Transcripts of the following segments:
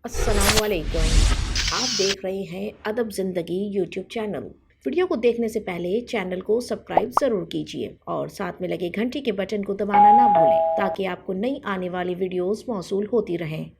अस्सलामुअलैकुम। आप देख रहे हैं अदब ज़िंदगी यूट्यूब चैनल। वीडियो को देखने से पहले चैनल को सब्सक्राइब ज़रूर कीजिए और साथ में लगे घंटी के बटन को दबाना ना भूलें ताकि आपको नई आने वाली वीडियोस मौसूल होती रहें।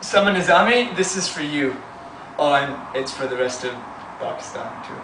Sama Nizami, this is for you. Oh, and it's for the rest of Pakistan too.